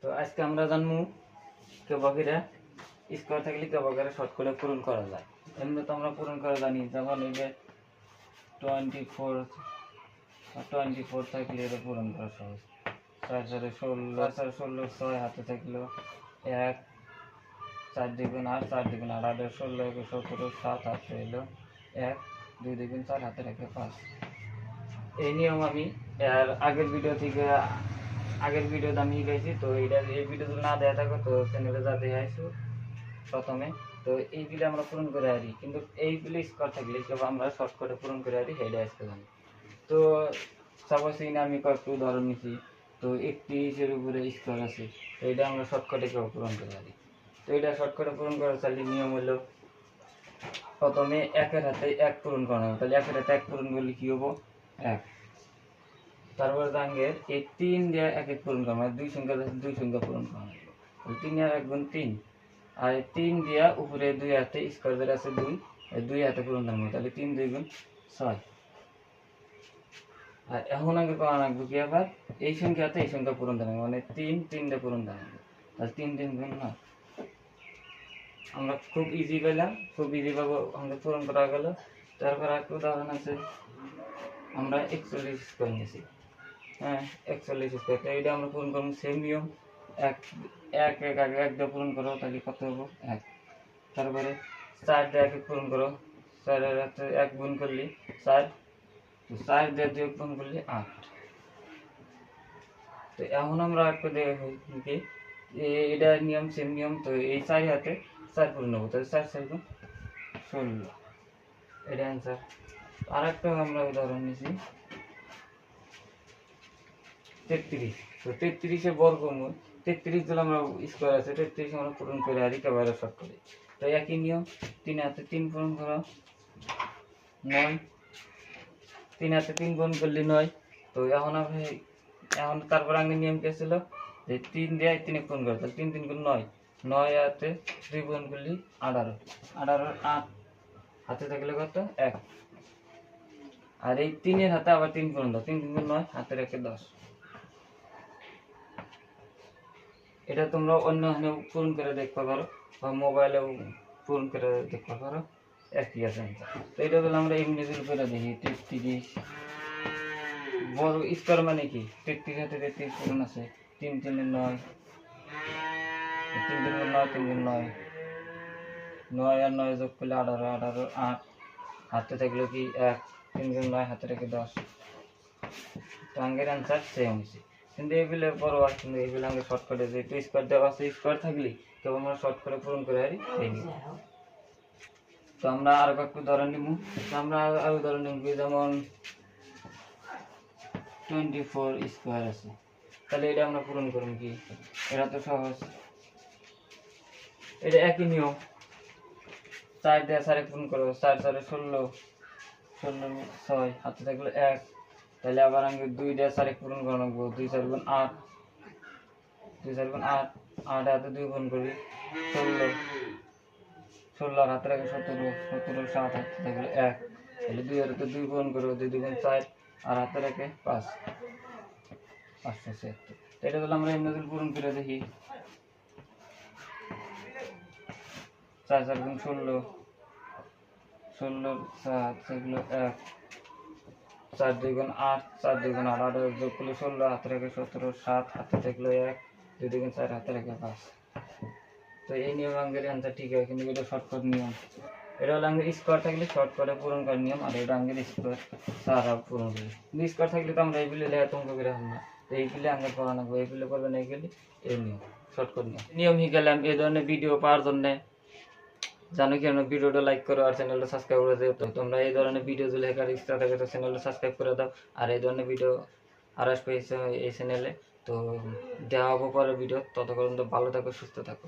তো আজকে আমরা জানবো কেবাকিরা স্কোয়ার থাকলে কেবাকিরা শর্ট করে পূরণ করা যায়। এমনি তো আমরা পূরণ করা জানি, যেমন এই যে 24 থাকলে এটা পূরণ করা সহজ। 4 4 16 4 16 6 হাতে থাকলো 1 4 দ্বিগুণ 8 4 দ্বিগুণ 8 8 16 17 7 হাতে এলো 1 2 দ্বিগুণ 4 হাতে রেখে 5। এই নিয়ম আমি আর আগের ভিডিওতে আমি শিখাইছি। তো এই ভিডিও যদি না দেওয়া থাকো তো চ্যানেলে যা দেখাইছো প্রথমে, তো এইগুলো আমরা পূরণ করে আরি, কিন্তু এইগুলো স্কোয়ার থাকলে কেবল আমরা শর্ট করে পূরণ করে আরি, সেইটা আজকে জানি। তো সাপোজ এখানে আমি কয়েকটা উদাহরণ নিচ্ছি। তো 31-এর উপরে স্কোয়ার আছে, তো এটা আমরা শর্টকাটে কেবল পূরণ করে আরি। তো এটা শর্টকাটে পূরণ করার চাইলে নিয়ম হলো প্রথমে 1-এর হাতে 1 পূরণ করা হবে। তাহলে 1-এর হাতে 1 পূরণ করলে কি হবো 1। তারপর দাঙ্গের এই 3 দিয়ে 1 পূরণ করা মানে 2 সংখ্যা পূরণ করা হবে। 3 আর 1 গুণ 3, আর 3 দিয়া উপরে 2 হাতে স্কোয়ার ধরে আছে 2, 2 হাতে পূরণ করা হবে। তাহলে 3 2 গুণ 6। আর এখন আগে করা লাগবে কি আবার এই সংখ্যাতে এই সংখ্যা পূরণ করা হবে, মানে 3 3 দিয়ে পূরণ করা হবে। তাহলে 3 3 গুণ 9। আমরা খুব ইজি পেলাম, খুব ইজি ভাবে আমাদের পূরণ করা গেল। তারপর একটা উদাহরণ আছে, আমরা 41 স্কোয়ার নিয়েছি। হ্যাঁ, 41 স্কোয়ার, তো এইটা আমরা পূরণ করবো সেম নিয়ম। 1 1 1 আগে 1 দিয়ে পূরণ করো, তাহলে কত হবো 1। তারপরে 4 দিয়ে 1 পূরণ করো, 4 এর হাতে 1 গুণ করলে 4, তো 4 দিয়ে 2 গুণ করলে 8। তো এখন আমরা একটা দেখি কি এটা নিয়ম সেম নিয়ম। তো এই 4 হাতে 4 পূরণ হবো, তাহলে 4 4 গুণ 16, এটা অ্যান্সার। আর একটা আমরা উদাহরণ নিছি 33। তো 33-এর বর্গমূল 33 দিলে আমরা স্কোয়ার আছে 33 আমরা পূরণ করে আর একেবারে শর্ট করি। তো একই নিয়ম, 3 হাতে 3 পূরণ করো 9, 3 হাতে 3 গুণ করলে 9। তো এখন তারপর আগের নিয়ম কি ছিল যে 3 দিয়ে 3 পূরণ করো, তাহলে 3 3 গুণ 9, 9 হাতে 2 গুণ করলে 18, 18 8 হাতে থাকলে কত 1। আর এই 3-এর হাতে আবার 3 পূরণ দাও, 3 3 গুণ 9 হাতে রেখে 10। এটা তোমরা অন্য পূরণ করে দেখতে পারো বা মোবাইলেও পূরণ করে দেখতে পারো, একই আছে। তো এটা হলো আমরা ইংরেজির করে দেখি 33 বড় স্কোয়ার মানে কি 33 হাতে 33 পূরণ আছে 3 3 9, 3 3 9 3 9, 9 আর 9 যোগ করলে 18 18 8 হাতে থাকলো কি 1, 3 9 হাতে রেখে 10। তো আঙ্গের অ্যান্সার সেম হয়েছে। কিন্তু এগুলো বড় আর কিন্তু এগুলো আমরা শর্ট করে যেহেতু স্কোয়ার দেওয়া আছে, স্কোয়ার থাকলে কেবল আমরা শর্ট করে পূরণ করে হারি এই নিব। তো আমরা আরো একটু উদাহরণ নিব। তো আমরা আরো উদাহরণ নিব, যেমন 24 স্কোয়ার আছে, তাহলে এটা আমরা পূরণ করব কি, এটা তো সহজ। এটা একই নিয়ম, 4 দিয়ে 4 পূরণ করো, 4 4 16 16 6 হাতে থাকলো 1। তাহলে আবার আমি 2 দিয়ে 4 পূরণ করে নেবো, 2 4 গুণ 8, 2 4 গুণ 8, 8 হাতে 2 গুণ করি 16, 16 হাতে রাখে 17, 17 7 হাতে থাকলো 1। তাহলে 2 হাতে 2 গুণ করো, 2 2 গুণ 4 আর হাতে রাখে 5, 576। তো এটা হলো আমরা এমনি পূরণ করে দেখি, 4 4 গুণ 16, 16 7 সেগুলো 1, 4 2 গুণ 8, 4 2 গুণ 8 8 যোগ করলে 16 হাতে রেখে 17 7 হাতে থাকলো 1, 2 2 গুণ 4 হাতে রেখে 5। তো এই নিয়ম আঙ্গের অ্যান্সার ঠিক হয়, কিন্তু এটা শর্টকাট নিয়ম। এটা হলো আঙ্গের স্কোয়ার থাকলে শর্ট করে পূরণ করার নিয়ম, আর এটা আঙ্গের স্কোয়ার সারা পূরণ করি। কিন্তু স্কোয়ার থাকলে তো আমরা এইগুলি লেখা তোমাকে করে না, তো এইগুলি আঙ্গের করা লাগবে, এইগুলো করবে না, এইগুলি এই নিয়ম শর্টকাট নিয়ম শিখালাম। এই ধরনের ভিডিও পাওয়ার জন্য জানো কি আমরা ভিডিওটা লাইক করো আর চ্যানেলটা সাবস্ক্রাইব করে দিও। তো তোমরা এই ধরনের ভিডিও যদি দেখার ইচ্ছা থাকে তো চ্যানেলটা সাবস্ক্রাইব করে দাও। আর এই ধরনের ভিডিও আর আসবে এই চ্যানেলে। তো দেওয়া হবো পরে ভিডিও, ততক্ষণ তো ভালো থাকো, সুস্থ থাকো।